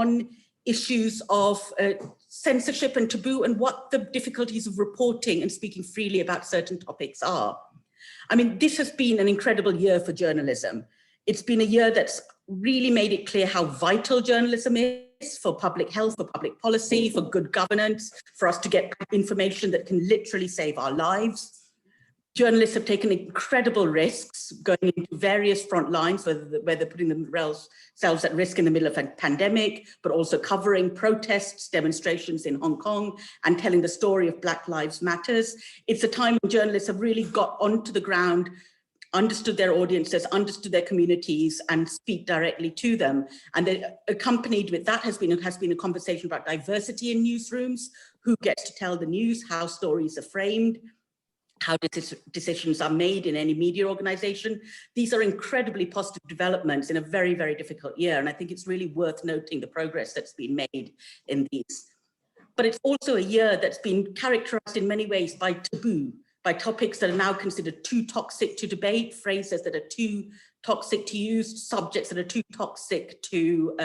on issues of censorship and taboo and what the difficulties of reporting and speaking freely about certain topics are. I mean, this has been an incredible year for journalism. It's been a year that's really made it clear how vital journalism is for public health, for public policy, for good governance, for us to get information that can literally save our lives. Journalists have taken incredible risks going into various front lines, where they're putting themselves at risk in the middle of a pandemic, but also covering protests, demonstrations in Hong Kong, and telling the story of Black Lives Matters. It's a time when journalists have really got onto the ground, understood their audiences, understood their communities, and speak directly to them. And accompanied with that has been a conversation about diversity in newsrooms, who gets to tell the news, how stories are framed, how decisions are made in any media organization. These are incredibly positive developments in a very, very difficult year. And I think it's really worth noting the progress that's been made in these. But it's also a year that's been characterized in many ways by taboo, by topics that are now considered too toxic to debate, phrases that are too toxic to use, subjects that are too toxic to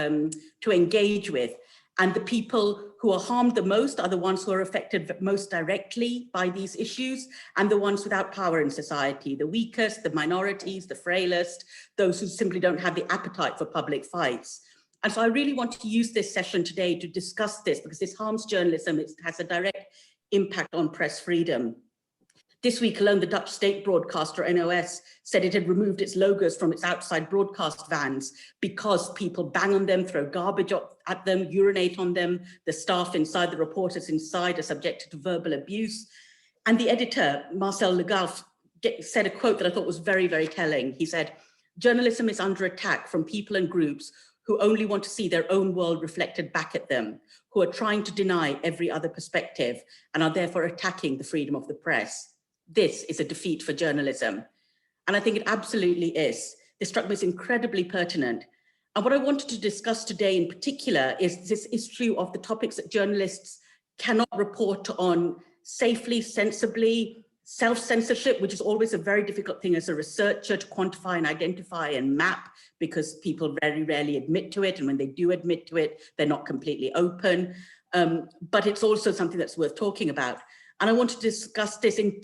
engage with. And the people who are harmed the most are the ones who are affected most directly by these issues, and the ones without power in society, the weakest, the minorities, the frailest, those who simply don't have the appetite for public fights. And so I really want to use this session today to discuss this, because this harms journalism. It has a direct impact on press freedom. This week alone, the Dutch state broadcaster NOS said it had removed its logos from its outside broadcast vans because people bang on them, throw garbage at them, urinate on them. The staff inside, the reporters inside, are subjected to verbal abuse. And the editor, Marcel Legauf, said a quote that I thought was very, very telling. He said, "Journalism is under attack from people and groups who only want to see their own world reflected back at them, who are trying to deny every other perspective and are therefore attacking the freedom of the press. This is a defeat for journalism." And I think it absolutely is. This struck me as incredibly pertinent. And what I wanted to discuss today in particular is this issue of the topics that journalists cannot report on safely, sensibly, self-censorship, which is always a very difficult thing as a researcher to quantify and identify and map, because people very rarely admit to it. And when they do admit to it, they're not completely open. But it's also something that's worth talking about. And I want to discuss this in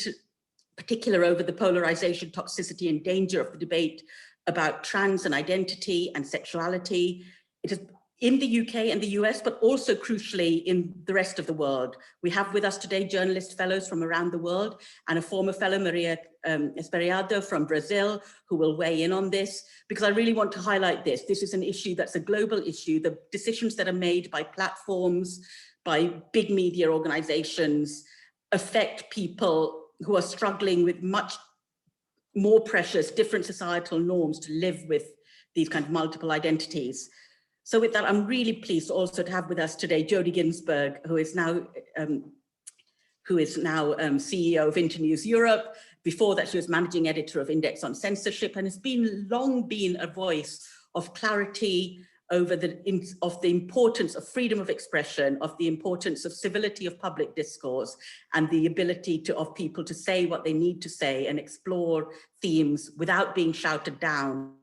particular over the polarization, toxicity, and danger of the debate about trans and identity and sexuality. It is in the UK and the US, but also crucially in the rest of the world. We have with us today journalist fellows from around the world, and a former fellow, Meera Esperidiao from Brazil, who will weigh in on this, because I really want to highlight this. This is an issue that's a global issue. The decisions that are made by platforms, by big media organizations, affect people who are struggling with much more precious, different societal norms to live with these kind of multiple identities. So with that, I'm really pleased also to have with us today Jodie Ginsberg, who is now CEO of Internews Europe. Before that, she was managing editor of Index on Censorship, and has long been a voice of clarity over the importance of freedom of expression, of the importance of civility of public discourse, and the ability of people to say what they need to say and explore themes without being shouted down,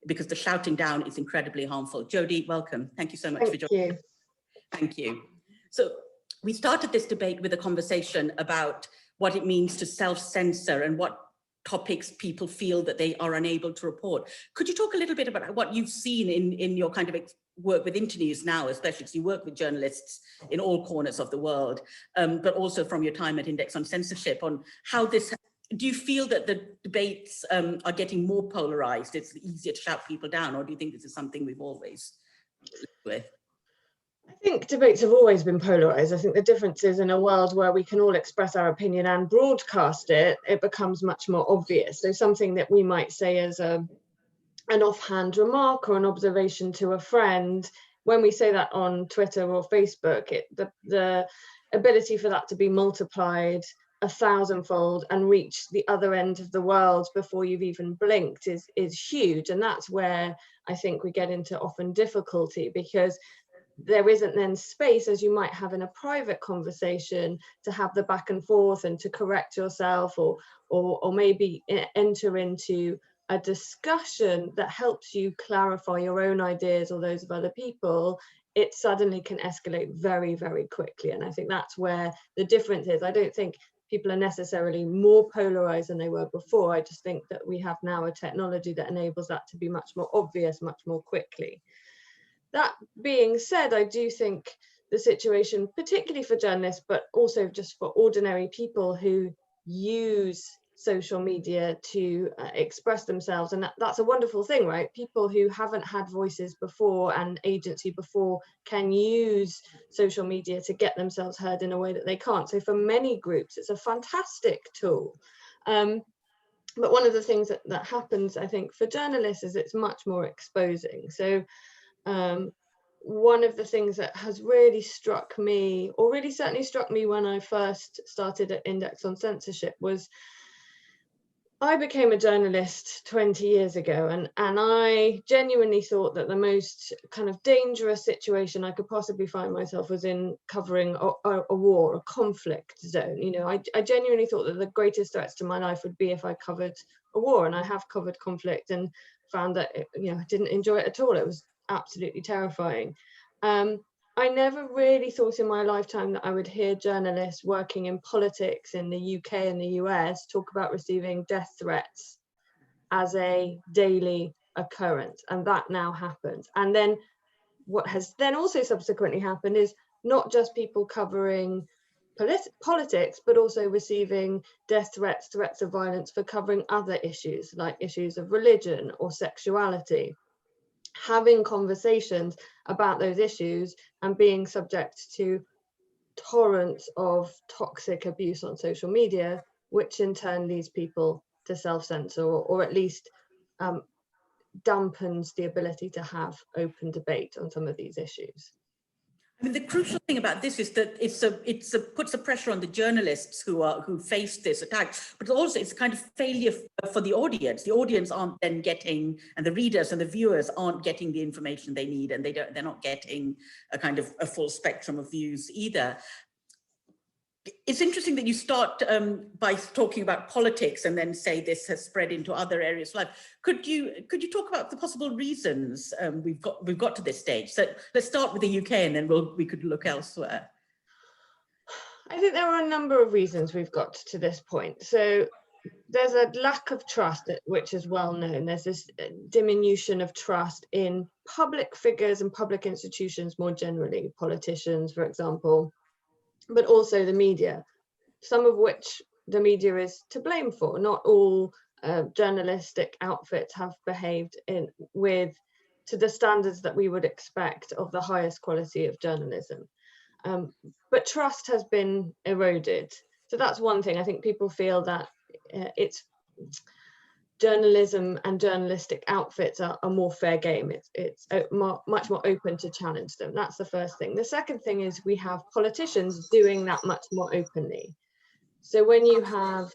because the shouting down is incredibly harmful. Jodie, welcome. Thank you so much for joining. Thank you. So we started this debate with a conversation about what it means to self-censor and what topics people feel that they are unable to report. Could you talk a little bit about what you've seen in your kind of work with Internews now, especially because you work with journalists in all corners of the world, but also from your time at Index on Censorship, on how this, do you feel that the debates are getting more polarized? It's easier to shout people down, or do you think this is something we've always lived with? I think debates have always been polarized. I think the difference is, in a world where we can all express our opinion and broadcast it, it becomes much more obvious. So something that we might say as an offhand remark or an observation to a friend, when we say that on Twitter or Facebook, the ability for that to be multiplied 1,000-fold and reach the other end of the world before you've even blinked is huge. And that's where I think we get into often difficulty, because there isn't then space, as you might have in a private conversation, to have the back and forth and to correct yourself, or maybe enter into a discussion that helps you clarify your own ideas or those of other people it suddenly can escalate very, very quickly. And I think that's where the difference is. I don't think people are necessarily more polarized than they were before. I just think that we have now a technology that enables that to be much more obvious, much more quickly. That being said, I do think the situation, particularly for journalists, but also just for ordinary people who use social media to express themselves, and that's a wonderful thing, right? People who haven't had voices before and agency before can use social media to get themselves heard in a way that they can't. So for many groups, it's a fantastic tool. But one of the things that happens, I think, for journalists is it's much more exposing. So one of the things that has really struck me, or really certainly struck me when I first started at Index on Censorship, was I became a journalist 20 years ago, and I genuinely thought that the most kind of dangerous situation I could possibly find myself was in covering a war, a conflict zone. You know, I genuinely thought that the greatest threats to my life would be if I covered a war, and I have covered conflict and found that, you know, I didn't enjoy it at all. It was absolutely terrifying. I never really thought in my lifetime that I would hear journalists working in politics in the UK and the US talk about receiving death threats as a daily occurrence, and that now happens. And then what has then also subsequently happened is not just people covering politics, but also receiving death threats, threats of violence for covering other issues, like issues of religion or sexuality. Having conversations about those issues and being subject to torrents of toxic abuse on social media, which in turn leads people to self-censor, or at least dampens the ability to have open debate on some of these issues. I mean, the crucial thing about this is that it puts a pressure on the journalists who face this attack, but also it's a kind of failure for the audience. The audience aren't then getting, and the readers and the viewers aren't getting the information they need, and they're not getting a kind of a full spectrum of views either. It's interesting that you start by talking about politics and then say this has spread into other areas of life. Could you talk about the possible reasons we've got to this stage? So let's start with the UK, and then we could look elsewhere. I think there are a number of reasons we've got to this point. So there's a lack of trust, which is well known. There's this diminution of trust in public figures and public institutions more generally, politicians, for example, but also the media, some of which the media is to blame for. Not all journalistic outfits have behaved to the standards that we would expect of the highest quality of journalism. But trust has been eroded. So that's one thing. I think people feel that it's journalism and journalistic outfits are more fair game. It's much more open to challenge them. That's the first thing. The second thing is we have politicians doing that much more openly. So when you have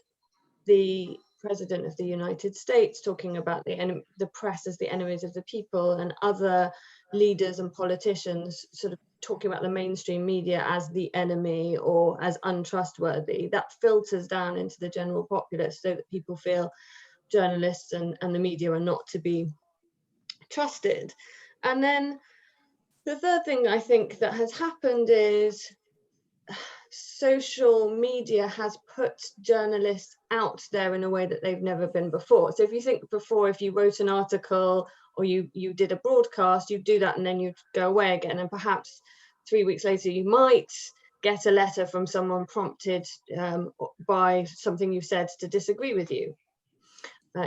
the President of the United States talking about the press as the enemies of the people, and other leaders and politicians sort of talking about the mainstream media as the enemy or as untrustworthy, that filters down into the general populace so that people feel journalists and the media are not to be trusted. And then the third thing I think that has happened is social media has put journalists out there in a way that they've never been before. So if you think before, if you wrote an article or you did a broadcast, you'd do that and then you'd go away again, and perhaps 3 weeks later you might get a letter from someone prompted by something you've said to disagree with you.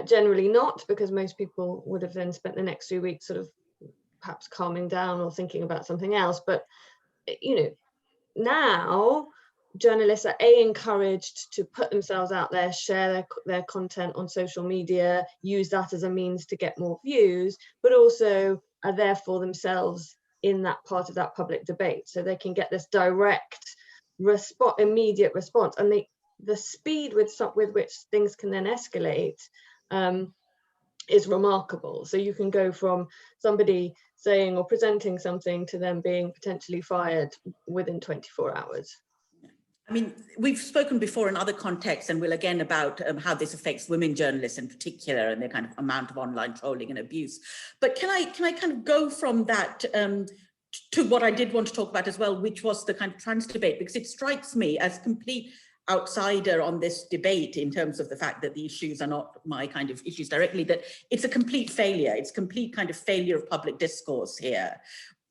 Generally not, because most people would have then spent the next 3 weeks sort of perhaps calming down or thinking about something else. But you know, now journalists are encouraged to put themselves out there, share their content on social media, use that as a means to get more views, but also are there for themselves in that part of that public debate, so they can get this direct immediate response. And the speed with which things can then escalate is remarkable. So you can go from somebody saying or presenting something to them being potentially fired within 24 hours. I mean, we've spoken before in other contexts, and will again, about how this affects women journalists in particular, and the kind of amount of online trolling and abuse. But can I kind of go from that to what I did want to talk about as well, which was the kind of trans debate, because it strikes me as complete outsider on this debate in terms of the fact that the issues are not my kind of issues directly, that it's a complete failure. It's complete kind of failure of public discourse here,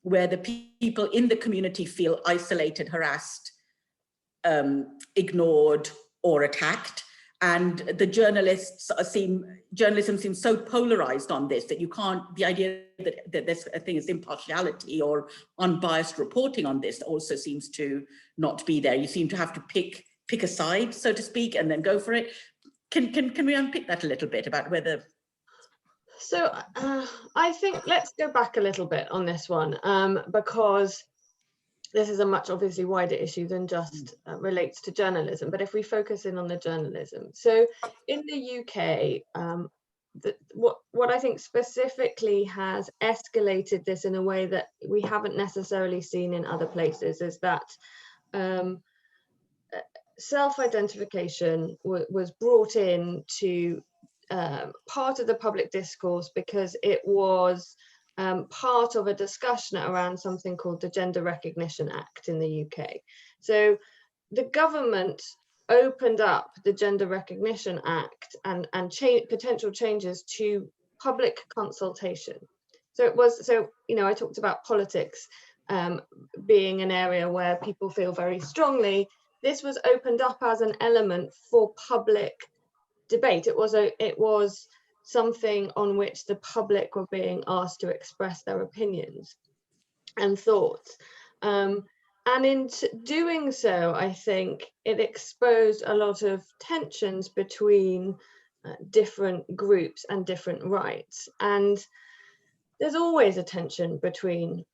where the people in the community feel isolated, harassed, ignored, or attacked. And the journalism seems so polarized on this that you can't, the idea that there's a thing as impartiality or unbiased reporting on this also seems to not be there. You seem to have to pick a side, so to speak, and then go for it. Can we unpick that a little bit about whether? So I think let's go back a little bit on this one, because this is a much obviously wider issue than just relates to journalism. But if we focus in on the journalism, so in the UK, what I think specifically has escalated this in a way that we haven't necessarily seen in other places is that self-identification was brought in to part of the public discourse because it was part of a discussion around something called the Gender Recognition Act in the UK. So the government opened up the Gender Recognition Act and potential changes to public consultation. So it was, you know, I talked about politics being an area where people feel very strongly. This was opened up as an element for public debate. It was something on which the public were being asked to express their opinions and thoughts. And in doing so, I think it exposed a lot of tensions between different groups and different rights. And there's always a tension between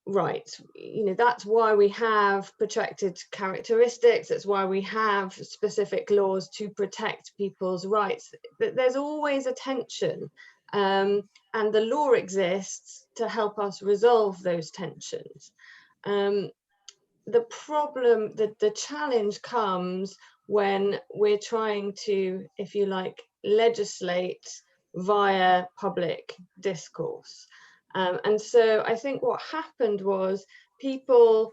rights. You know, that's why we have protected characteristics. That's why we have specific laws to protect people's rights. There's always a tension, and the law exists to help us resolve those tensions. The problem, the challenge comes when we're trying to, if you like, legislate via public discourse. And so I think what happened was people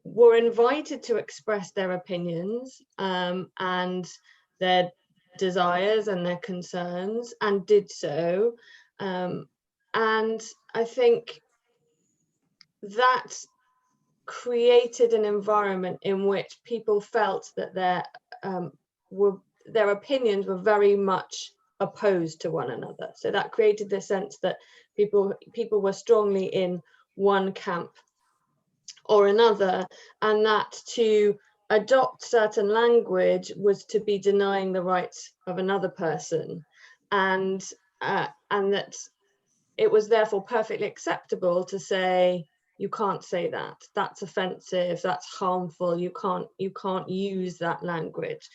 were invited to express their opinions and their desires and their concerns, and did so. And I think that created an environment in which people felt that their opinions were very much opposed to one another. So that created the sense that people were strongly in one camp or another, and that to adopt certain language was to be denying the rights of another person, and that it was therefore perfectly acceptable to say, you can't say that, that's offensive, that's harmful, you can't use that language.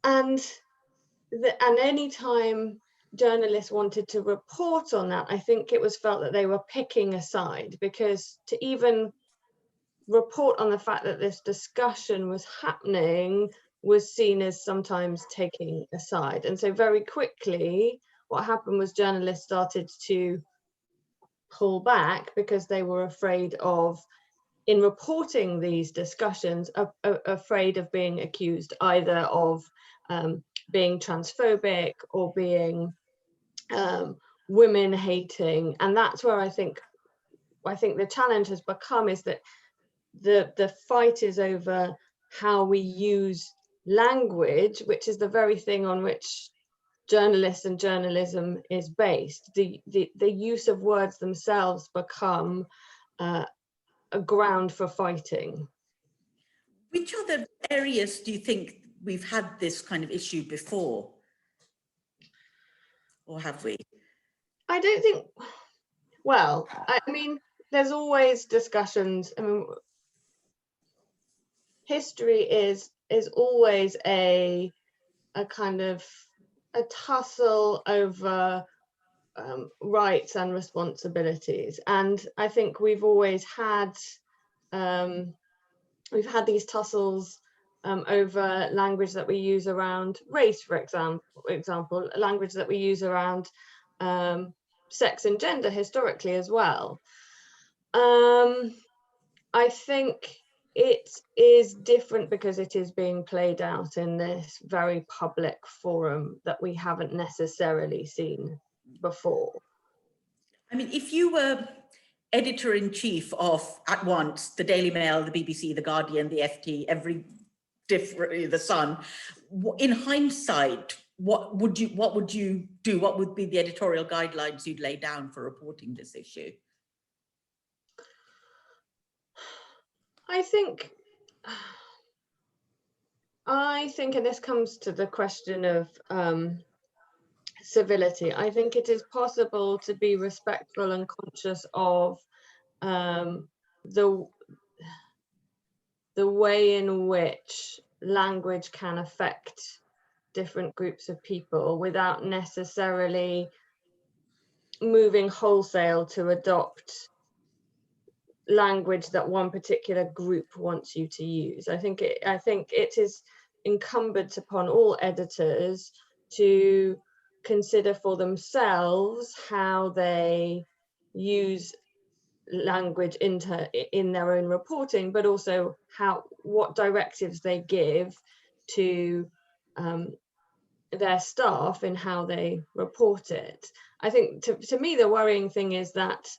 And any time journalists wanted to report on that, I think it was felt that they were picking a side, because to even report on the fact that this discussion was happening was seen as sometimes taking a side. And so very quickly, what happened was journalists started to pull back because they were afraid of, in reporting these discussions, afraid of being accused either of being transphobic or being women hating. And that's where I think the challenge has become, is that the fight is over how we use language, which is the very thing on which journalists and journalism is based. The use of words themselves become a ground for fighting. Which other areas do you think we've had this kind of issue before? Or have we? I don't think, well, I mean, there's always discussions. I mean, history is always a kind of a tussle over rights and responsibilities, and I think we've always had these tussles over language that we use around race, for example, language that we use around sex and gender historically as well. I think it is different because it is being played out in this very public forum that we haven't necessarily seen before. I mean, if you were editor-in-chief of, at once, the Daily Mail, the BBC, the Guardian, the FT, the Sun, in hindsight, what would you do? What would be the editorial guidelines you'd lay down for reporting this issue? I think, and this comes to the question of civility. I think it is possible to be respectful and conscious of the way in which language can affect different groups of people without necessarily moving wholesale to adopt language that one particular group wants you to use. I think it is incumbent upon all editors to consider for themselves how they use language in their own reporting, but also what directives they give to their staff in how they report it. I think to me the worrying thing is that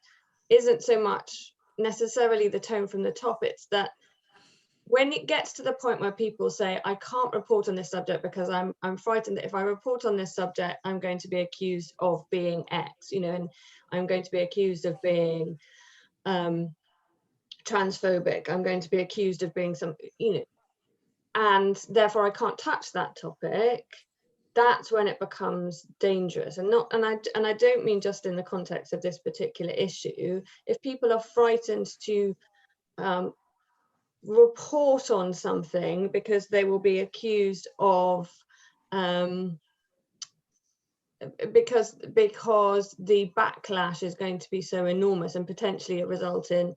isn't so much necessarily the tone from the top, it's that when it gets to the point where people say, I can't report on this subject because I'm frightened that if I report on this subject, I'm going to be accused of being X, and I'm going to be accused of being transphobic, I'm going to be accused of being and therefore I can't touch that topic. That's when it becomes dangerous, and I don't mean just in the context of this particular issue. If people are frightened to report on something because they will be accused of because the backlash is going to be so enormous and potentially result in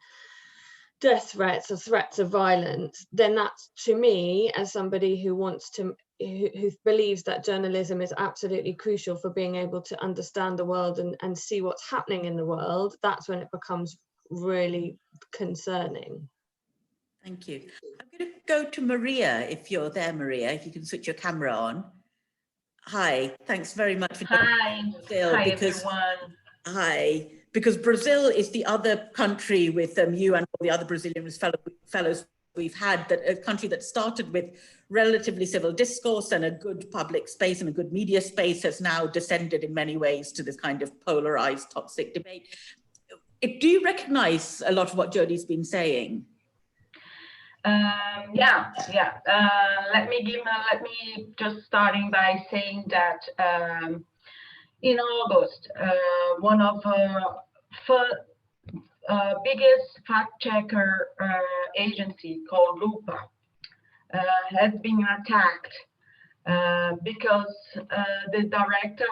death threats or threats of violence, then that's, to me, as somebody who believes that journalism is absolutely crucial for being able to understand the world and see what's happening in the world, that's when it becomes really concerning. Thank you. I'm going to go to Maria, if you're there, Maria, if you can switch your camera on. Hi, thanks very much for joining Brazil. Hi, everyone. Hi, because Brazil is the other country with you and all the other Brazilian fellows we've had, that a country that started with relatively civil discourse and a good public space and a good media space has now descended in many ways to this kind of polarized, toxic debate. Do you recognize a lot of what Jodie's been saying? Let me just starting by saying that in August, one of biggest fact checker agency called Lupa has been attacked because the director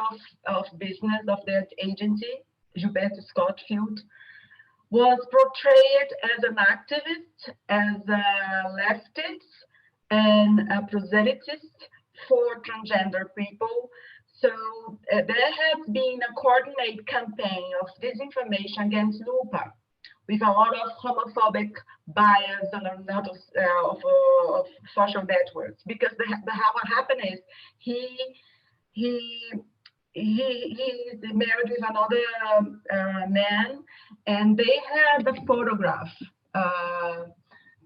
of business of that agency, Gilberto Scottfield, was portrayed as an activist, as a leftist, and a proselytist for transgender people. So there has been a coordinated campaign of disinformation against Lupa, with a lot of homophobic bias on a lot of social networks. Because what happened is he is married with another man, and they had a photograph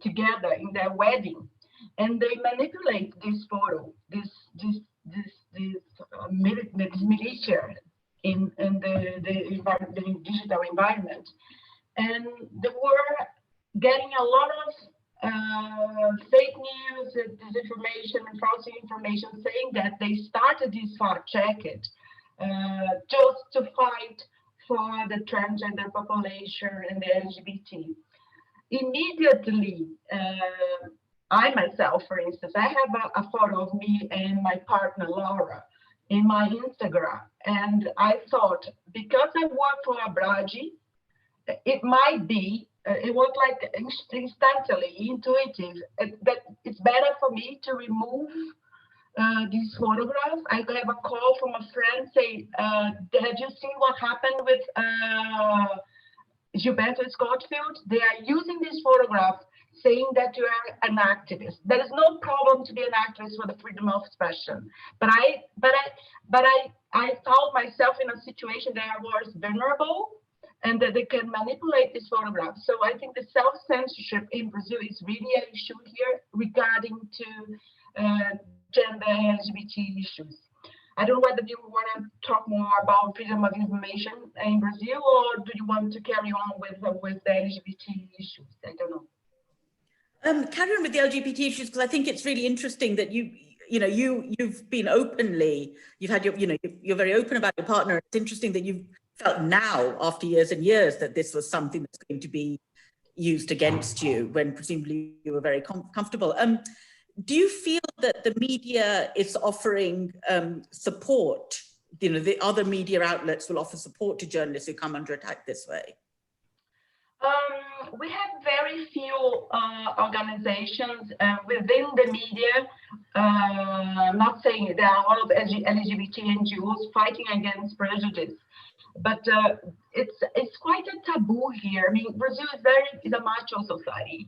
together in their wedding, and they manipulate this photo, this militia in the digital environment, and they were getting a lot of fake news, disinformation, and false information, saying that they started this fact check just to fight for the transgender population and the LGBT. Immediately, I myself, for instance, I have a photo of me and my partner Laura in my Instagram, and I thought, because I work for RISJ, it might be, it was like instantly intuitive, that it's better for me to remove this photograph. I have a call from a friend saying, have you seen what happened with Gilberto Scottfield, they are using this photograph saying that you are an activist. There is no problem to be an activist for the freedom of expression. But I found myself in a situation that I was vulnerable and that they can manipulate this photograph. So I think the self-censorship in Brazil is really an issue here regarding to gender and LGBT issues. I don't know whether you want to talk more about freedom of information in Brazil, or do you want to carry on with the LGBT issues? I don't know. Carry on with the LGBT issues, because I think it's really interesting that you've been openly, you've had you're very open about your partner. It's interesting that you've felt now, after years and years, that this was something that's going to be used against you when presumably you were very comfortable. Do you feel that the media is offering support? The other media outlets will offer support to journalists who come under attack this way? We have very few organizations within the media. I'm not saying there are a lot of LGBT NGOs fighting against prejudice, but it's quite a taboo here. I mean, Brazil is a macho society,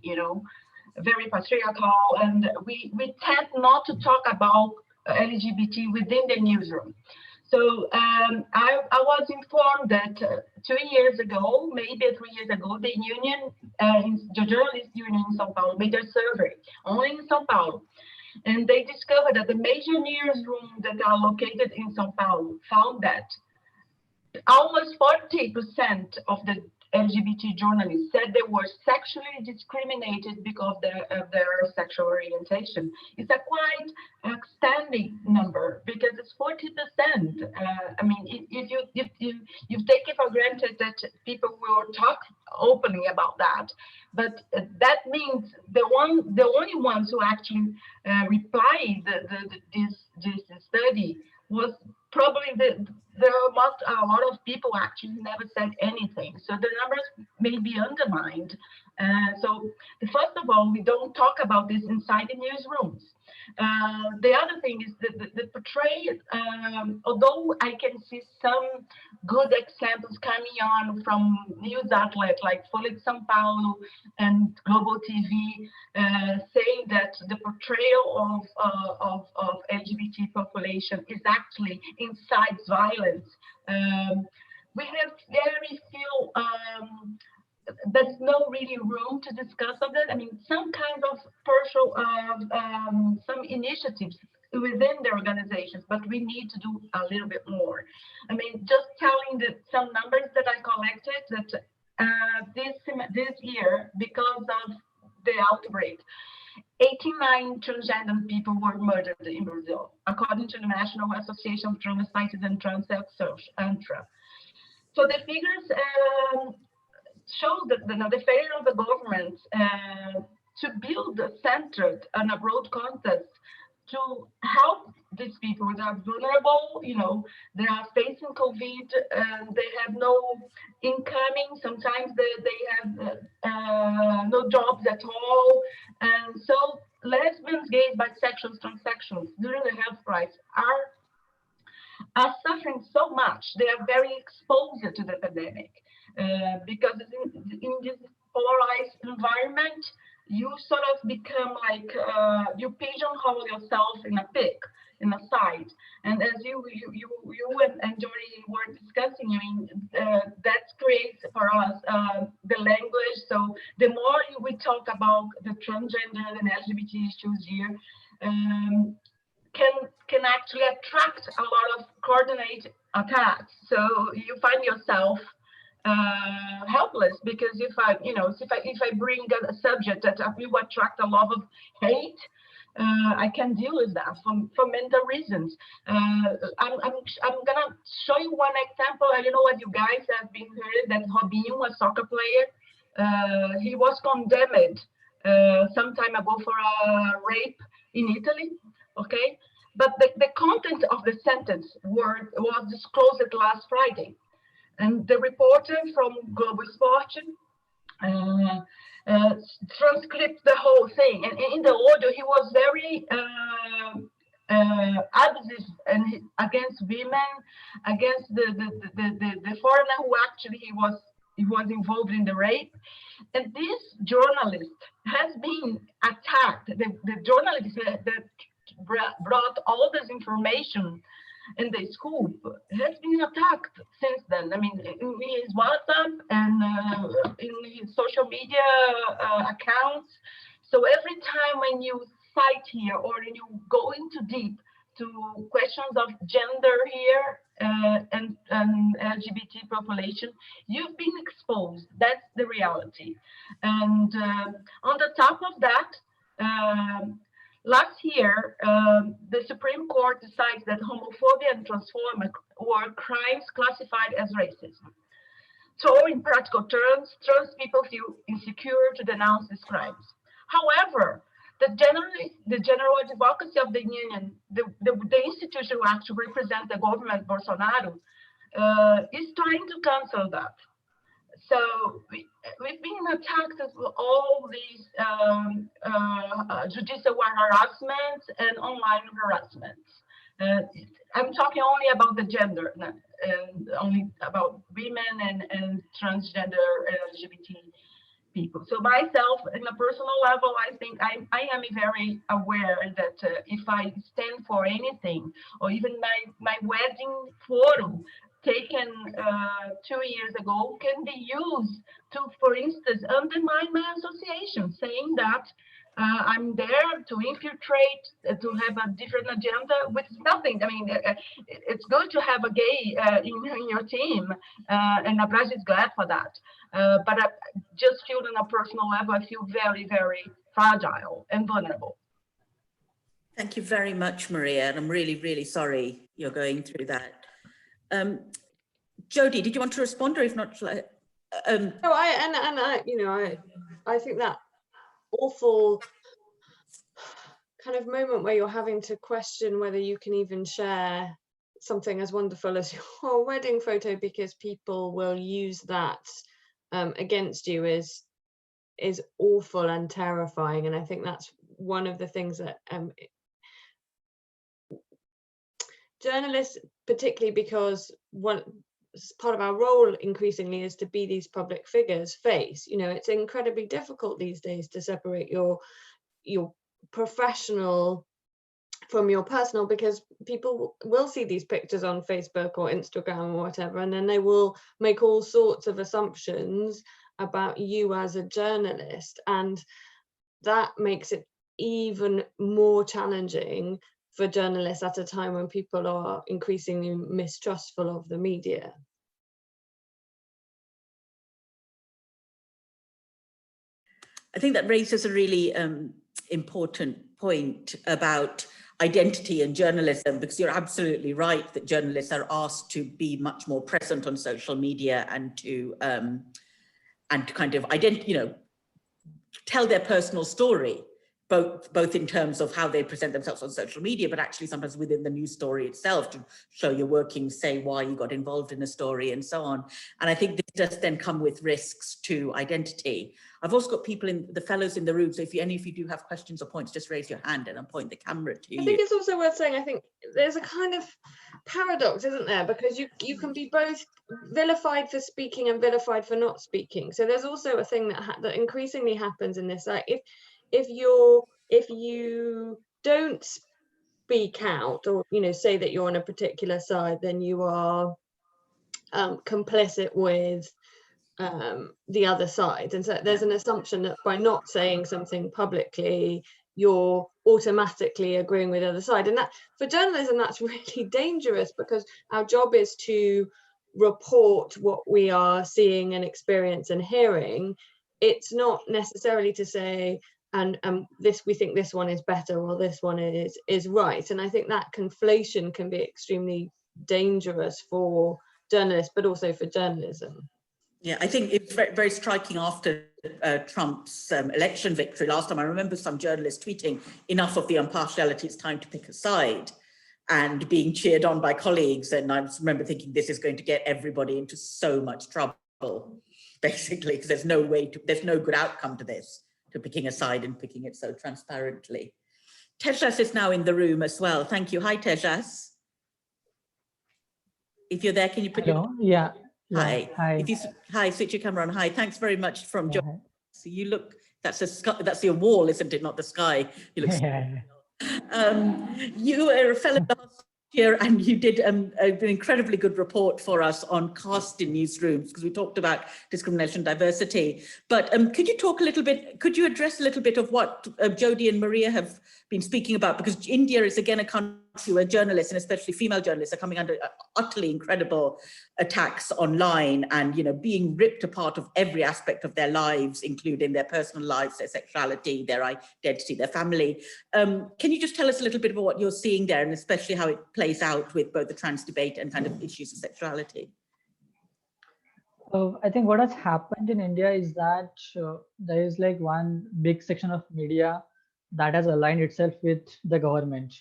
very patriarchal, and we tend not to talk about LGBT within the newsroom. So I was informed that 2 years ago, maybe 3 years ago, the union, the journalist union in São Paulo made a survey, only in São Paulo. And they discovered that the major newsrooms that are located in São Paulo found that almost 40% of the LGBT journalists said they were sexually discriminated because of their sexual orientation. It's a quite outstanding number because it's 40%. I mean, if you take it for granted that people will talk openly about that, but that means the only ones who actually replied this study was probably there are a lot of people actually never said anything. So the numbers may be undermined. So first of all, we don't talk about this inside the newsrooms. The other thing is the portrayal, although I can see some good examples coming on from news outlets like Folha de São Paulo and Global TV, saying that the portrayal of LGBT population is actually incites violence. We have very few, there's no really room to discuss of that. I mean, some kind of partial, some initiatives within the organizations, but we need to do a little bit more. I mean, just telling some numbers that I collected that this year, because of the outbreak, 89 transgender people were murdered in Brazil, according to the National Association of Transvestites and Transsexuals, ANTRA. So the figures show that the failure of the government to build a centered and a broad context to help these people that are vulnerable, they are facing COVID, and they have no incoming. Sometimes they have no jobs at all. And so lesbians, gays, bisexuals, transsexuals during the health crisis are suffering so much. They are very exposed to the pandemic because in this polarized environment, you sort of become like you pigeonhole yourself in a pig, in a side. And as you and Jodie were discussing, I mean, that creates for us the language. So the more we talk about the transgender and LGBT issues here, can actually attract a lot of coordinated attacks. So you find yourself helpless, because if I bring a subject that will attract a lot of hate, I can deal with that for mental reasons. I'm gonna show you one example. I don't know what you guys have been heard that Robinho, a soccer player, he was condemned some time ago for a rape in Italy. Okay, but the content of the sentence was disclosed last Friday. And the reporter from Globo Esporte transcribed the whole thing. And in the audio, he was very abusive against women, against the foreigner who actually he was he was involved in the rape. And this journalist has been attacked. The journalist that brought all this information in the scoop has been attacked since then. I mean, in his WhatsApp and in his social media accounts. So every time when you cite here or you go into deep to questions of gender here and LGBT population, you've been exposed. That's the reality. And on the top of that, last year, the Supreme Court decides that homophobia and transphobia were crimes classified as racism. So in practical terms, trans people feel insecure to denounce these crimes. However, the general advocacy of the union, the institution who actually represents the government, Bolsonaro, is trying to cancel that. So we've been attacked with all these judicial harassment and online harassment. I'm talking only about the gender and only about women and transgender LGBT people. So myself, in a personal level, I think I am very aware that if I stand for anything, or even my wedding photo taken 2 years ago can be used to, for instance, undermine my association, saying that I'm there to infiltrate, to have a different agenda with nothing. I mean, it's good to have a gay in your team, and Abraja is glad for that. But I just feel on a personal level, I feel very, very fragile and vulnerable. Thank you very much, Maria. And I'm really, really sorry you're going through that. Jodie, did you want to respond, or if not, shall I? No, I think that awful kind of moment where you're having to question whether you can even share something as wonderful as your wedding photo because people will use that against you is awful and terrifying. And I think that's one of the things that journalists, particularly because part of our role increasingly is to be these public figures, face. You know, it's incredibly difficult these days to separate your professional from your personal, because people will see these pictures on Facebook or Instagram or whatever, and then they will make all sorts of assumptions about you as a journalist, and that makes it even more challenging for journalists at a time when people are increasingly mistrustful of the media. I think that raises a really important point about identity in journalism, because you're absolutely right that journalists are asked to be much more present on social media and to kind of tell their personal story, both in terms of how they present themselves on social media, but actually sometimes within the news story itself to show your workings, say why you got involved in a story and so on. And I think this does then come with risks to identity. I've also got people in the fellows in the room, so if any of you do have questions or points, just raise your hand and I'll point the camera to you. I think it's also worth saying, I think there's a kind of paradox, isn't there? Because you can be both vilified for speaking and vilified for not speaking. So there's also a thing that increasingly happens in this, like if you don't speak out, or say that you're on a particular side, then you are complicit with the other side. And so there's an assumption that by not saying something publicly, you're automatically agreeing with the other side. And that, for journalism, that's really dangerous, because our job is to report what we are seeing and experience and hearing. It's not necessarily to say, and we think this one is better or this one is right. And I think that conflation can be extremely dangerous for journalists, but also for journalism. Yeah, I think it's very, very striking after Trump's election victory last time. I remember some journalists tweeting, "Enough of the impartiality, it's time to pick a side," and being cheered on by colleagues. And I remember thinking, this is going to get everybody into so much trouble, basically, because there's no good outcome to this, to picking a side and picking it so transparently. Tejas is now in the room as well. Thank you. Hi, Tejas. If you're there, can you put Hello. Yeah. Hi. Hi. If you hi, switch your camera on. Hi. Thanks very much from Yeah, Jodie. So you look. That's a sky. That's your wall, isn't it? Not the sky. You look. yeah. You were a fellow last year, and you did an incredibly good report for us on caste in newsrooms, because we talked about discrimination, diversity. But could you talk a little bit? Could you address a little bit of what Jodie and Meera have been speaking about? Because India is again a country where journalists, and especially female journalists, are coming under utterly incredible attacks online, and being ripped apart of every aspect of their lives, including their personal lives, their sexuality, their identity, their family. Can you just tell us a little bit about what you're seeing there, and especially how it plays out with both the trans debate and kind of issues of sexuality? I think what has happened in India is that there is like one big section of media that has aligned itself with the government.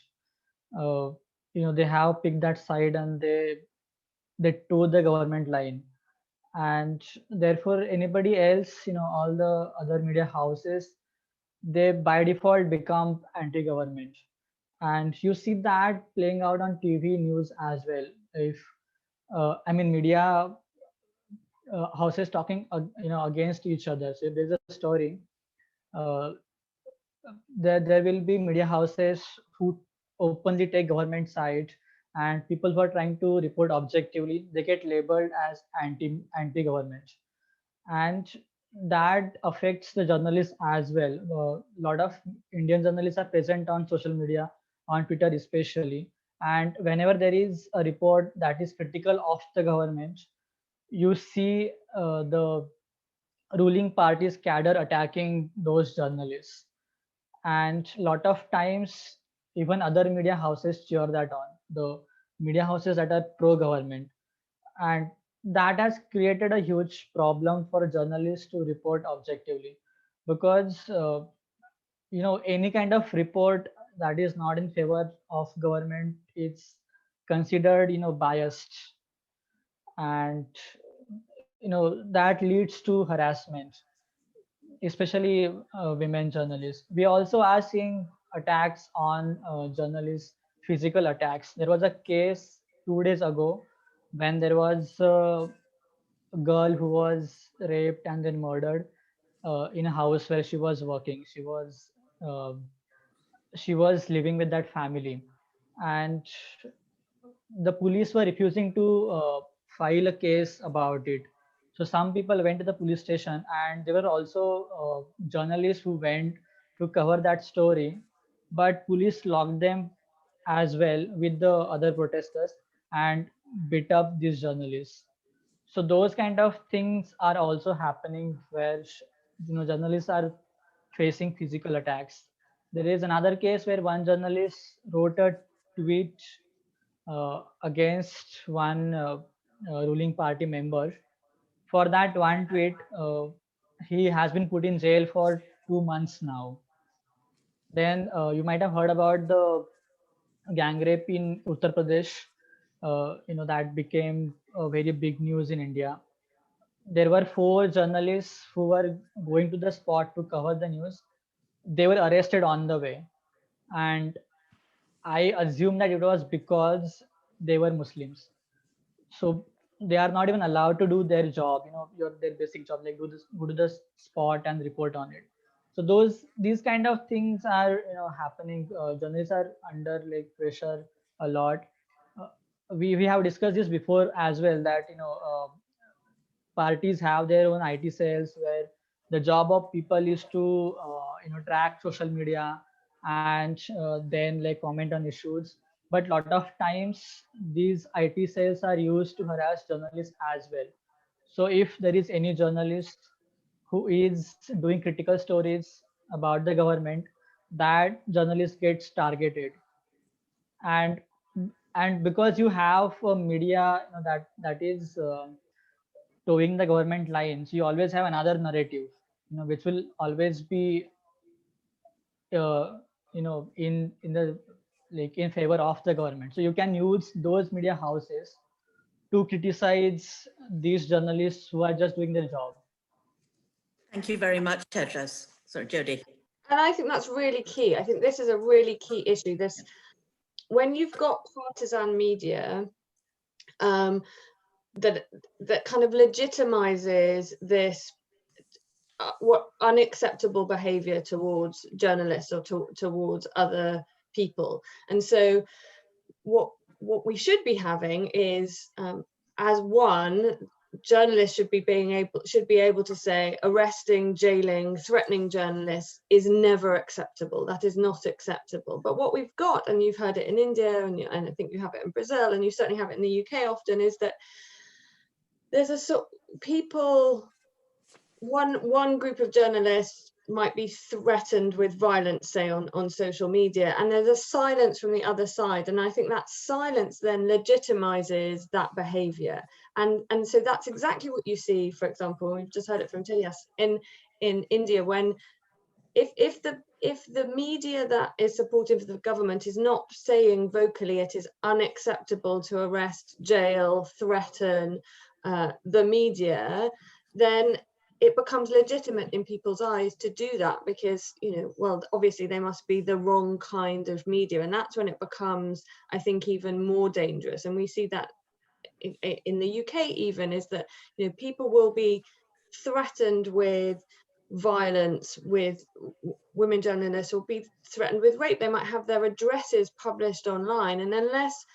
They have picked that side, and they toe the government line, and therefore anybody else, all the other media houses, they by default become anti-government. And you see that playing out on TV news as well. If media houses talking against each other. So if there's a story, uh, there will be media houses who openly take government side, and people who are trying to report objectively, they get labeled as anti-government, and that affects the journalists as well. A lot of Indian journalists are present on social media, on Twitter especially, and whenever there is a report that is critical of the government, you see the ruling party's cadre attacking those journalists, and lot of times even other media houses cheer that on, the media houses that are pro-government, and that has created a huge problem for journalists to report objectively, because any kind of report that is not in favor of government, it's considered biased, and that leads to harassment, especially women journalists. We also are seeing attacks on journalists, physical attacks. There was a case 2 days ago when there was a girl who was raped and then murdered in a house where she was working. Uh, she was living with that family, and the police were refusing to file a case about it. So some people went to the police station, and there were also journalists who went to cover that story, but police locked them as well with the other protesters and beat up these journalists. So those kind of things are also happening, where journalists are facing physical attacks. There is another case where one journalist wrote a tweet against one ruling party member. For that one tweet, he has been put in jail for 2 months now. Then you might have heard about the gang rape in Uttar Pradesh. That became a very big news in India. There were 4 journalists who were going to the spot to cover the news. They were arrested on the way, and I assume that it was because they were Muslims. So they are not even allowed to do their job, their basic job, like go to the spot and report on it. So these kind of things are happening. Journalists are under like pressure a lot. uh, we have discussed this before as well, that parties have their own IT cells, where the job of people is to track social media and then like comment on issues. But lot of times these IT cells are used to harass journalists as well. So if there is any journalist who is doing critical stories about the government, that journalist gets targeted. And and because you have a media that is towing the government lines, you always have another narrative, which will always be in the like in favor of the government. So you can use those media houses to criticize these journalists who are just doing their job. Thank you very much, Tedros. Sorry, Jodie. And I think that's really key. I think this is a really key issue. When you've got partisan media, that kind of legitimizes this what unacceptable behavior towards journalists or towards other people. And so what we should be having is, as one, journalists should be able to say arresting, jailing, threatening journalists is never acceptable. That is not acceptable. But what we've got, and you've heard it in India, and I think you have it in Brazil, and you certainly have it in the UK often, is that there's a sort people, one group of journalists might be threatened with violence, say on social media, and there's a silence from the other side, and I think that silence then legitimizes that behavior, and so that's exactly what you see, for example, we've just heard it from Telias in India, when if the media that is supportive of the government is not saying vocally it is unacceptable to arrest, jail, threaten the media, then it becomes legitimate in people's eyes to do that, because, well, obviously they must be the wrong kind of media, and that's when it becomes, I think, even more dangerous. And we see that in the UK even, is that people will be threatened with violence, with women journalists, or be threatened with rape. They might have their addresses published online, and unless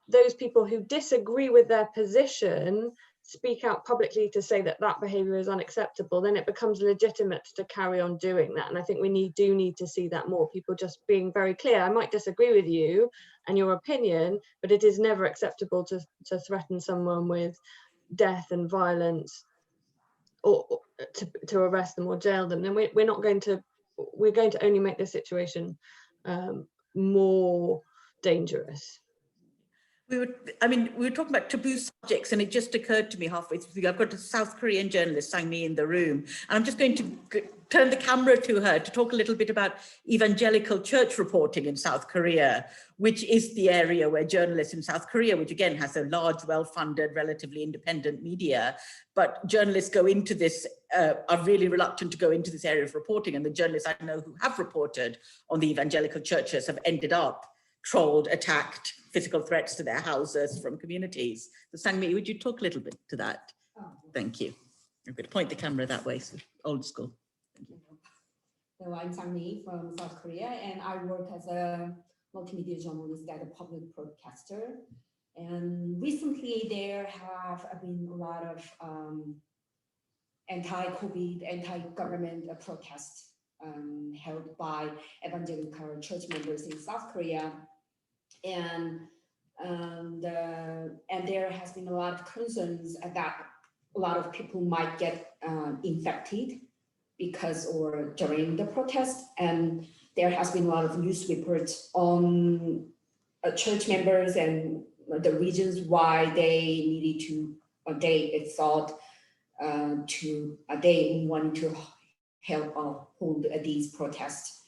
those people who disagree with their position speak out publicly to say that that behavior is unacceptable, then it becomes legitimate to carry on doing that. And I think we do need to see that more, people just being very clear, I might disagree with you and your opinion, but it is never acceptable to threaten someone with death and violence, or to arrest them or jail them. Then we're going to only make the situation more dangerous. We were talking about taboo subjects, and it just occurred to me halfway through, I've got a South Korean journalist, Sang-mi, in the room, and I'm just going to turn the camera to her to talk a little bit about evangelical church reporting in South Korea, which is the area where journalists in South Korea, which again has a large, well-funded, relatively independent media, but journalists go into this, are really reluctant to go into this area of reporting, and the journalists I know who have reported on the evangelical churches have ended up trolled, attacked, physical threats to their houses from communities. So Sang-mi, would you talk a little bit to that? Oh. Thank you. I'm going to point the camera that way, so old school. Thank you. So I'm Sang-mi from South Korea, and I work as a multimedia journalist at a public broadcaster. And recently there have been a lot of anti-COVID, anti-government protests held by evangelical church members in South Korea, and there has been a lot of concerns that a lot of people might get infected because or during the protest, and there has been a lot of news reports on church members and the reasons why they needed to, they thought they wanted to help hold these protests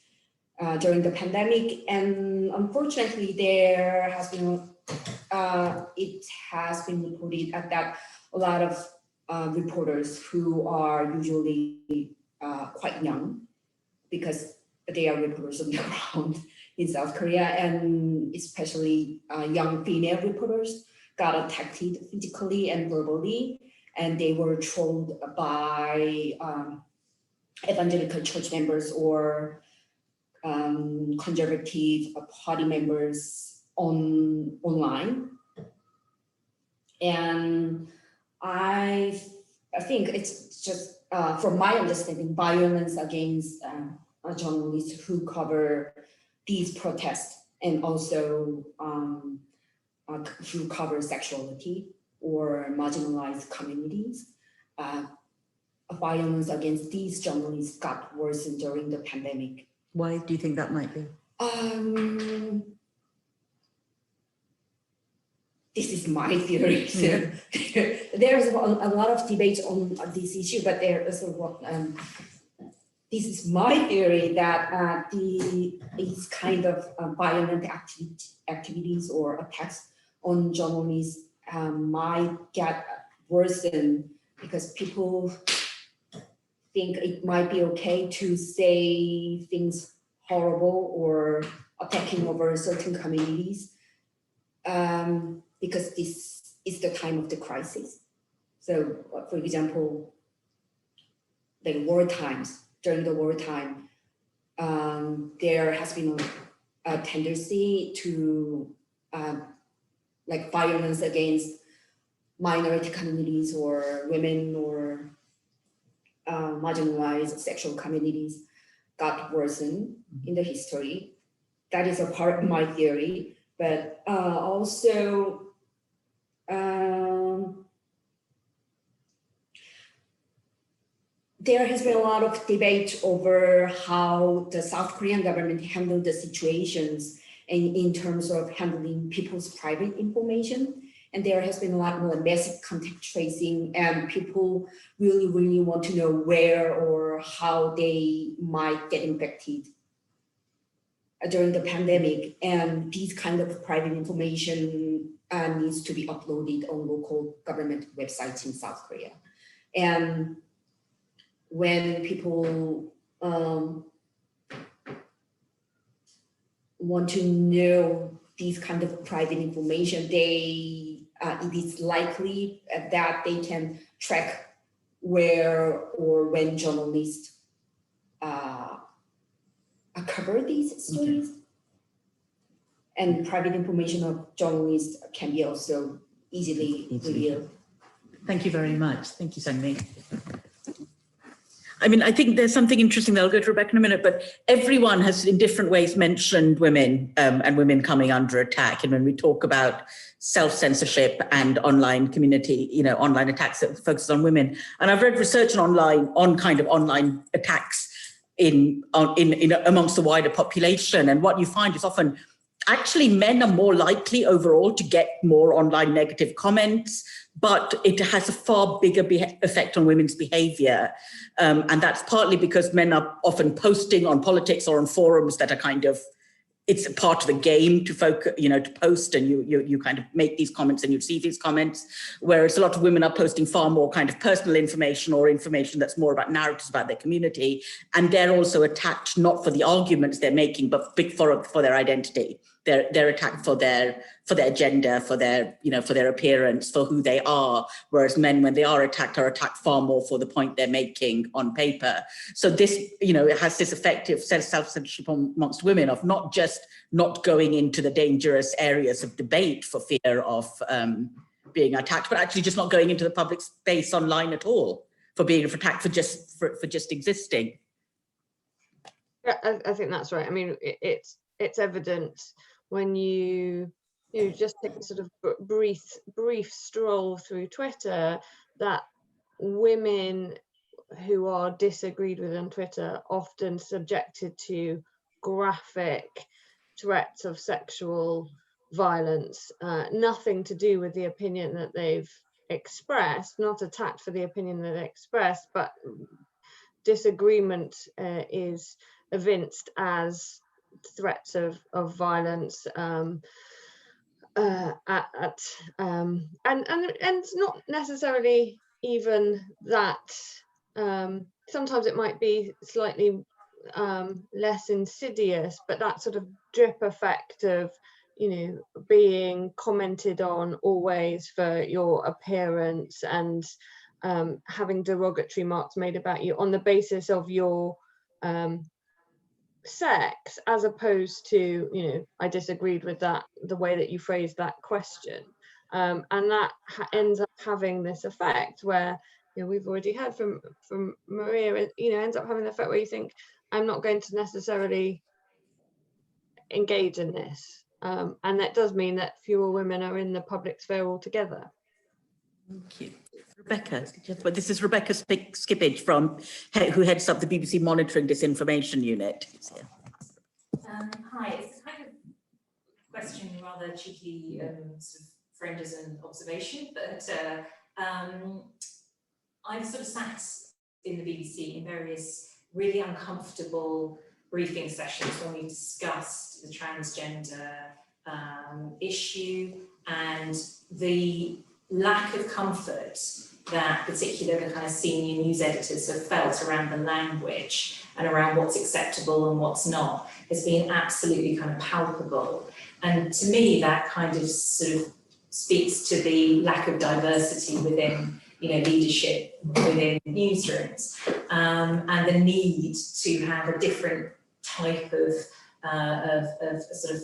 during the pandemic. And unfortunately, there has been, it has been reported that a lot of reporters who are usually quite young, because they are reporters on the ground in South Korea, and especially young female reporters got attacked physically and verbally, and they were trolled by evangelical church members or conservative party members online. And I think it's just, from my understanding, violence against journalists who cover these protests, and also who cover sexuality or marginalized communities. Violence against these journalists got worsened during the pandemic. Why do you think that might be? This is my theory. So there's a lot of debate on this issue, but there is this is my theory that these kind of violent activities or attacks on journalists might get worsened because people think it might be okay to say things horrible or attacking over certain communities, because this it's the time of the crisis. So, for example, like war times, during the wartime, there has been a tendency to like violence against minority communities or women or marginalized sexual communities got worsened in the history. That is a part of my theory, but also there has been a lot of debate over how the South Korean government handled the situations in terms of handling people's private information. And there has been a lot more massive contact tracing, and people really want to know where or how they might get infected during the pandemic. And these kind of private information needs to be uploaded on local government websites in South Korea. And when people want to know these kind of private information, it is likely that they can track where or when journalists cover these stories. Okay. And private information of journalists can be also easily revealed. Thank you very much. Thank you, Sang-mi. I mean, I think there's something interesting that I'll go to Rebecca in a minute, but everyone has in different ways mentioned women and women coming under attack. And when we talk about self-censorship and online community, you know, online attacks that focus on women. And I've read research on kind of online attacks in amongst the wider population. And what you find is often actually men are more likely overall to get more online negative comments, but it has a far bigger effect on women's behavior. And that's partly because men are often posting on politics or on forums that are kind of, it's a part of the game to focus, you know, to post, and you kind of make these comments and you see these comments, whereas a lot of women are posting far more kind of personal information or information that's more about narratives about their community. And they're also attacked not for the arguments they're making, but for their identity. They're attacked for their gender, for their, you know, for their appearance, for who they are. Whereas men, when they are attacked far more for the point they're making on paper. So this, you know, it has this effective self-censorship amongst women of not just not going into the dangerous areas of debate for fear of being attacked, but actually just not going into the public space online at all for being attacked for just existing. Yeah, I think that's right. I mean, it's evident when you just take a sort of brief stroll through Twitter that women who are disagreed with on Twitter often subjected to graphic threats of sexual violence, nothing to do with the opinion that they've expressed, not attacked for the opinion that they expressed, but disagreement is evinced as threats of violence, and it's not necessarily even that. Sometimes it might be slightly less insidious, but that sort of drip effect of, you know, being commented on always for your appearance and having derogatory remarks made about you on the basis of your sex, as opposed to, you know, I disagreed with that, the way that you phrased that question, and that ends up having this effect where, you know, we've already heard from Maria, you know, ends up having the effect where you think, I'm not going to necessarily engage in this, and that does mean that fewer women are in the public sphere altogether. Thank you. Rebecca, but this is Rebecca Skippage who heads up the BBC Monitoring Disinformation Unit. Hi, it's a kind of question rather cheekily sort of framed as an observation, but I've sort of sat in the BBC in various really uncomfortable briefing sessions when we discussed the transgender issue and the lack of comfort that particular kind of senior news editors have felt around the language and around what's acceptable and what's not has been absolutely kind of palpable. And to me, that kind of sort of speaks to the lack of diversity within, leadership within newsrooms, and the need to have a different type of sort of,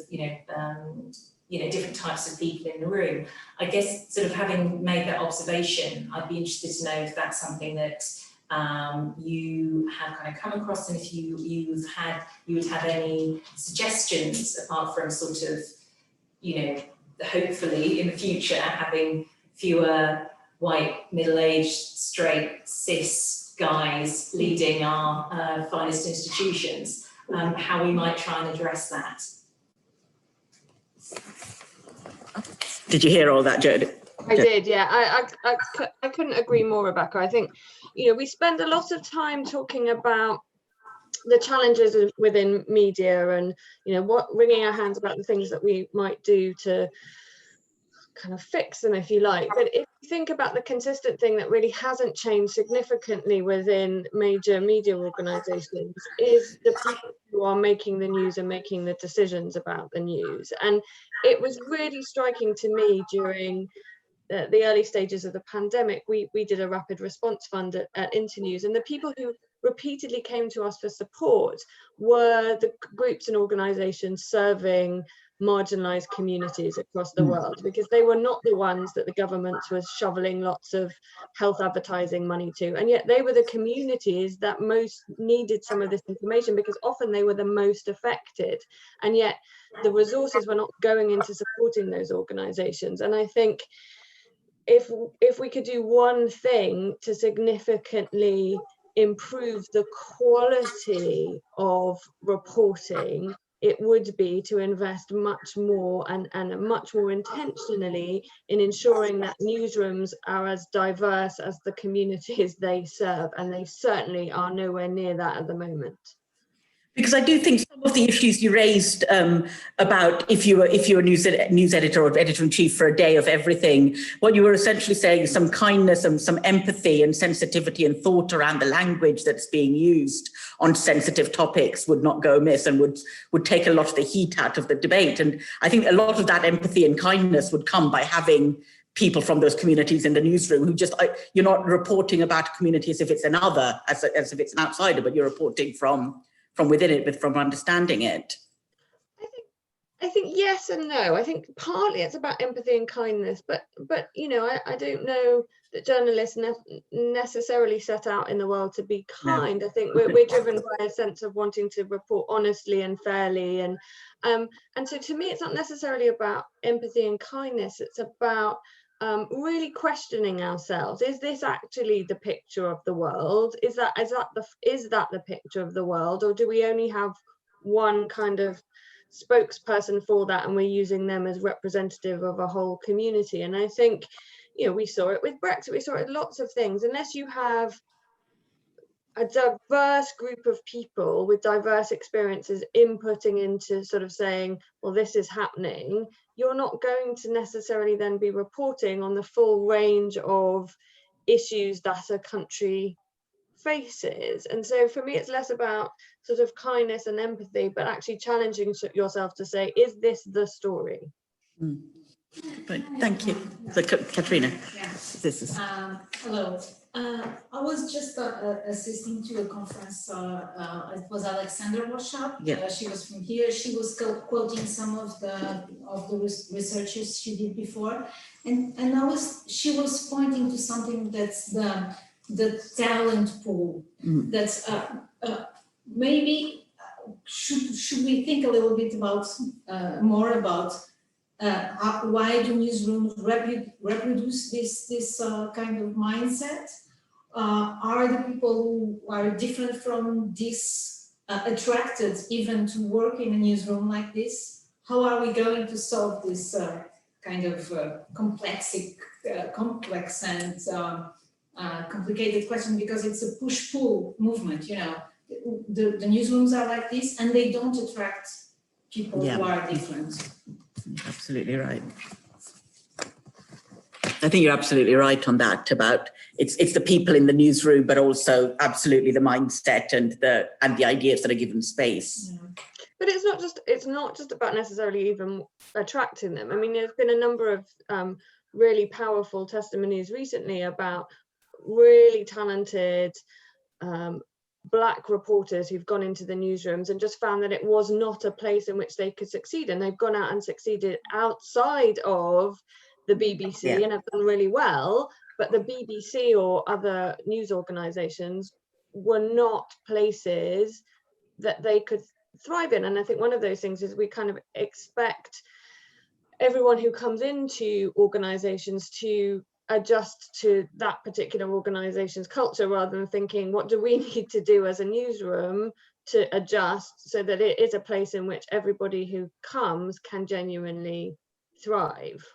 different types of people in the room. I guess sort of having made that observation, I'd be interested to know if that's something that you have kind of come across, and if you would have any suggestions apart from sort of, hopefully in the future having fewer white, middle-aged, straight, cis guys leading our finest institutions, how we might try and address that. Did you hear all that, Jodie? I did, yeah. I couldn't agree more, Rebecca. I think, we spend a lot of time talking about the challenges within media and, wringing our hands about the things that we might do to kind of fix them, if you like. But if you think about the consistent thing that really hasn't changed significantly within major media organizations is the people who are making the news and making the decisions about the news. And it was really striking to me during the early stages of the pandemic. We did a rapid response fund at Internews, and the people who repeatedly came to us for support were the groups and organizations serving marginalized communities across the world, because they were not the ones that the government was shoveling lots of health advertising money to, and yet they were the communities that most needed some of this information, because often they were the most affected, and yet the resources were not going into supporting those organizations. And I think if we could do one thing to significantly improve the quality of reporting, it would be to invest much more and much more intentionally in ensuring that newsrooms are as diverse as the communities they serve, and they certainly are nowhere near that at the moment. Because I do think some of the issues you raised about if you were a news editor or editor-in-chief for a day of everything, what you were essentially saying is some kindness and some empathy and sensitivity and thought around the language that's being used on sensitive topics would not go amiss and would take a lot of the heat out of the debate. And I think a lot of that empathy and kindness would come by having people from those communities in the newsroom who just, you're not reporting about a community as if it's another, as if it's an outsider, but you're reporting from within it, but from understanding it. I think yes and no. I think partly it's about empathy and kindness, but I don't know that journalists necessarily set out in the world to be kind. No. I think we're driven by a sense of wanting to report honestly and fairly, and so to me it's not necessarily about empathy and kindness. It's about really questioning ourselves. Is this actually the picture of the world? Is that the picture of the world, or do we only have one kind of spokesperson for that, and we're using them as representative of a whole community? And I think, we saw it with Brexit, we saw it with lots of things. Unless you have a diverse group of people with diverse experiences inputting into sort of saying, well, this is happening, you're not going to necessarily then be reporting on the full range of issues that a country faces. And so for me, it's less about sort of kindness and empathy, but actually challenging yourself to say, is this the story? Right. Thank you. So, Katrina. Yeah. This is. Hello. I was just assisting to a conference. It was Alexander workshop. Yeah. She was from here. She was quoting some of the researches she did before, and she was pointing to something that's the talent pool. That's maybe should we think a little bit about more about why do newsrooms reproduce this kind of mindset? Are the people who are different from this attracted even to work in a newsroom like this? How are we going to solve this kind of complex and complicated question? Because it's a push-pull movement, the newsrooms are like this, and they don't attract people who are different. Absolutely right. I think you're absolutely right on that, about it's the people in the newsroom, but also absolutely the mindset and the ideas that are given space. Yeah. But it's not just about necessarily even attracting them. I mean, there's been a number of really powerful testimonies recently about really talented Black reporters who've gone into the newsrooms and just found that it was not a place in which they could succeed, and they've gone out and succeeded outside of the BBC and have done really well. But the BBC or other news organizations were not places that they could thrive in. And I think one of those things is we kind of expect everyone who comes into organizations to adjust to that particular organization's culture, rather than thinking, what do we need to do as a newsroom to adjust so that it is a place in which everybody who comes can genuinely thrive.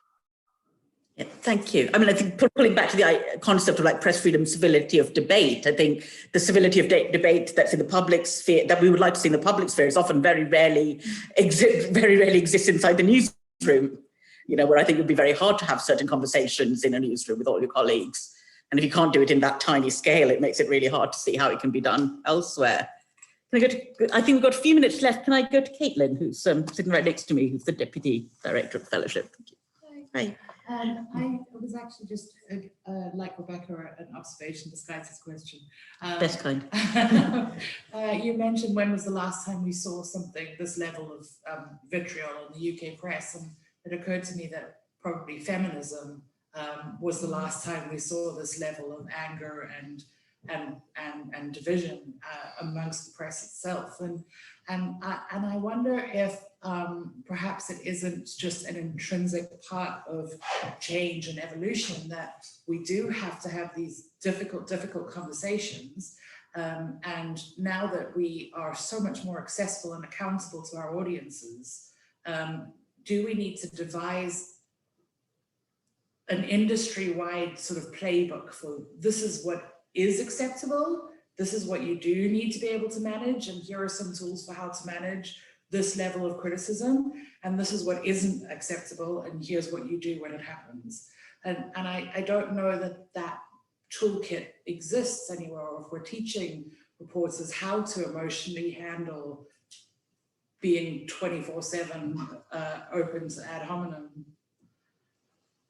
Yeah, thank you. I mean, I think pulling back to the concept of like press freedom, civility of debate, I think the civility of debate that's in the public sphere, that we would like to see in the public sphere, is often very rarely exists inside the newsroom. You know, where I think it would be very hard to have certain conversations in a newsroom with all your colleagues. And if you can't do it in that tiny scale, it makes it really hard to see how it can be done elsewhere. Can I go to, I think we've got a few minutes left. Can I go to Caitlin, who's sitting right next to me, who's the Deputy Director of the Fellowship? Thank you. Hi. I was actually just, like Rebecca, an observation disguised as a question. Best kind. You mentioned when was the last time we saw something, this level of vitriol in the UK press, and it occurred to me that probably feminism was the last time we saw this level of anger and division amongst the press itself. And I wonder if perhaps it isn't just an intrinsic part of change and evolution, that we do have to have these difficult conversations. And now that we are so much more accessible and accountable to our audiences, do we need to devise an industry-wide sort of playbook for this is what is acceptable, this is what you do need to be able to manage, and here are some tools for how to manage this level of criticism, and this is what isn't acceptable, and here's what you do when it happens. And I don't know that that toolkit exists anywhere, or if we're teaching reporters how to emotionally handle being 24/7 open to ad hominem.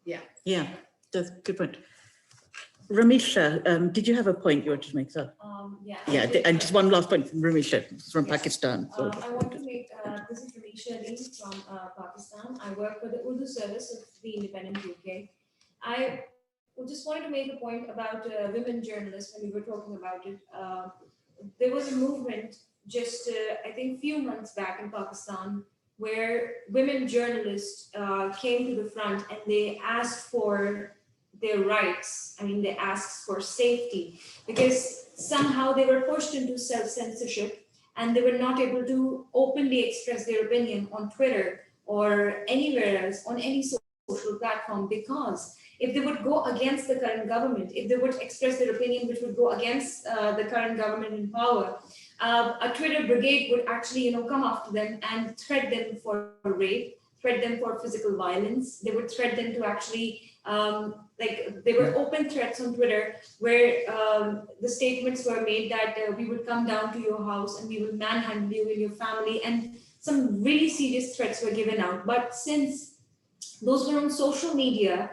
Yeah, that's a good point. Ramisha, did you have a point you wanted to make? So, yeah, and just one last point from Ramisha from Pakistan. So. I want to make, this is Ramisha Ali from Pakistan. I work for the Urdu service of the Independent UK. I just wanted to make a point about women journalists when we were talking about it. There was a movement just, I think, a few months back in Pakistan where women journalists came to the front and they asked for their rights. I mean, they asked for safety because somehow they were pushed into self-censorship and they were not able to openly express their opinion on Twitter or anywhere else on any social platform, because if they would go against the current government, if they would express their opinion which would go against the current government in power, a Twitter brigade would actually, come after them and threat them for rape, threat them for physical violence. They would threat them to actually, there were open threats on Twitter where the statements were made that we would come down to your house and we will manhandle you and your family, and some really serious threats were given out. But since those were on social media,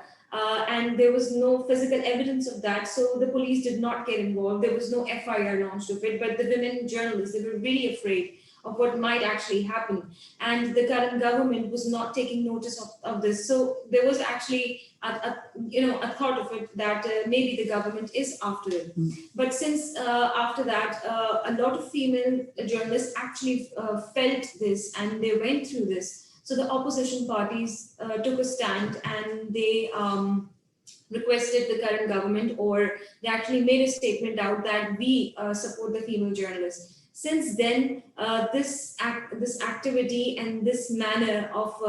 and there was no physical evidence of that, so the police did not get involved. There was no FIR launched of it, but the women journalists, they were really afraid of what might actually happen. And the current government was not taking notice of this. So there was actually a thought of it that maybe the government is after it. But since after that, a lot of female journalists actually felt this and they went through this. So the opposition parties took a stand and they requested the current government, or they actually made a statement out that we support the female journalists. Since then, this activity and this manner of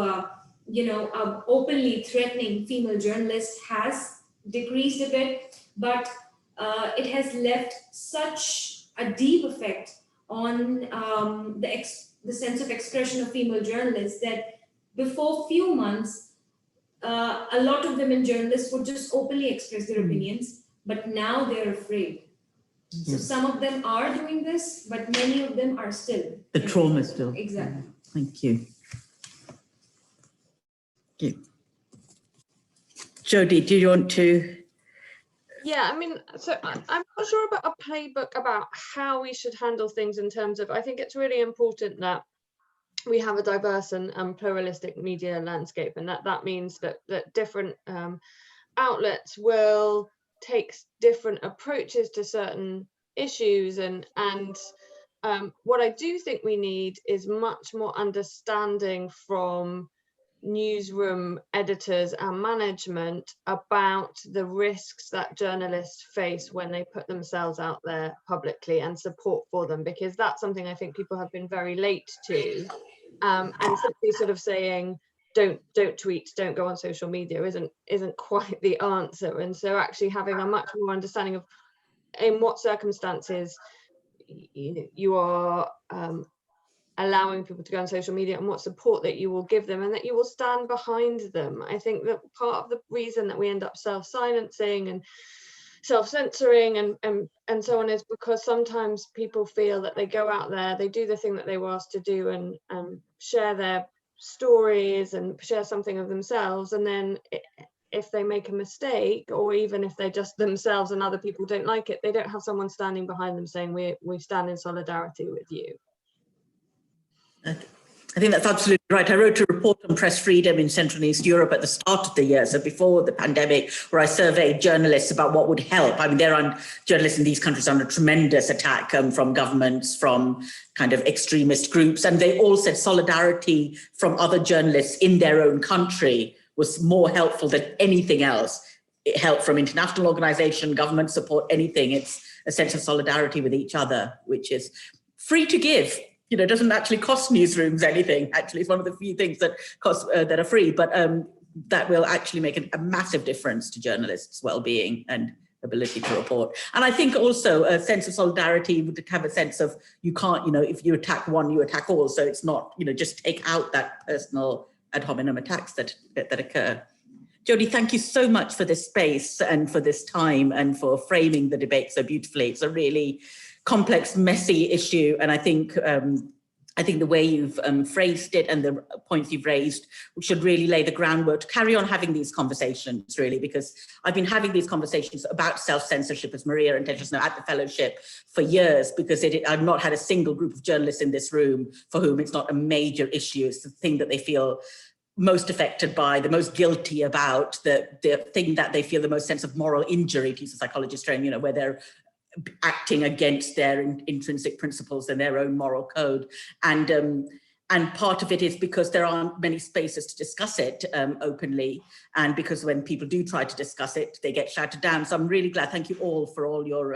openly threatening female journalists has decreased a bit, but it has left such a deep effect on the sense of expression of female journalists that before few months, a lot of women journalists would just openly express their opinions, but now they're afraid. So some of them are doing this, but many of them are still. The trauma still. Exactly. Thank you. Thank you. Jodie, do you want to? Yeah, I mean, so I'm not sure about a playbook about how we should handle things in terms of, I think it's really important that we have a diverse and pluralistic media landscape, and that means that different outlets will take different approaches to certain issues, and what I do think we need is much more understanding from newsroom editors and management about the risks that journalists face when they put themselves out there publicly, and support for them, because that's something I think people have been very late to, and simply sort of saying don't tweet, don't go on social media isn't quite the answer. And so actually having a much more understanding of in what circumstances you are allowing people to go on social media, and what support that you will give them, and that you will stand behind them. I think that part of the reason that we end up self-silencing and self-censoring and so on is because sometimes people feel that they go out there, they do the thing that they were asked to do, and share their stories and share something of themselves, and then if they make a mistake, or even if they're just themselves and other people don't like it, they don't have someone standing behind them saying we stand in solidarity with you. I think that's absolutely right. I wrote a report on press freedom in Central and East Europe at the start of the year, so before the pandemic, where I surveyed journalists about what would help. I mean, journalists in these countries are under tremendous attack from governments, from kind of extremist groups, and they all said solidarity from other journalists in their own country was more helpful than anything else. It helped from international organization, government support, anything. It's a sense of solidarity with each other, which is free to give. You know, it doesn't actually cost newsrooms anything. Actually, it's one of the few things that that are free, but that will actually make a massive difference to journalists' well-being and ability to report. And I think also a sense of solidarity would have a sense of you can't, you know, if you attack one, you attack all. So it's not, you know, just take out that personal ad hominem attacks that occur. Jodie, thank you so much for this space and for this time and for framing the debate so beautifully. It's a really complex, messy issue, and I think the way you've phrased it and the points you've raised should really lay the groundwork to carry on having these conversations, really, because I've been having these conversations about self-censorship, as Meera and Tejasna, at the fellowship for years, because I've not had a single group of journalists in this room for whom it's not a major issue. It's the thing that they feel most affected by, the most guilty about, the thing that they feel the most sense of moral injury, to use a psychologist term, you know, where they're acting against their intrinsic principles and their own moral code. And part of it is because there aren't many spaces to discuss it openly, and because when people do try to discuss it, they get shouted down. So I'm really glad. Thank you all for all your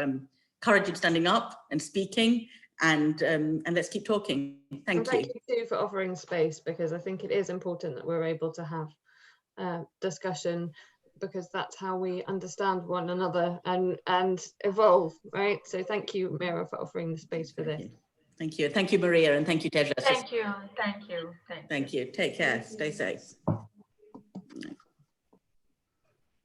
courage in standing up and speaking, and let's keep talking. Thank you. Thank you too for offering space, because I think it is important that we're able to have discussion, because that's how we understand one another and evolve, right? So thank you, Meera, for offering the space for this. Thank you. Thank you, Maria, and thank you, Tejasna. Thank you. Thank you. Thank you. Take care. Stay safe.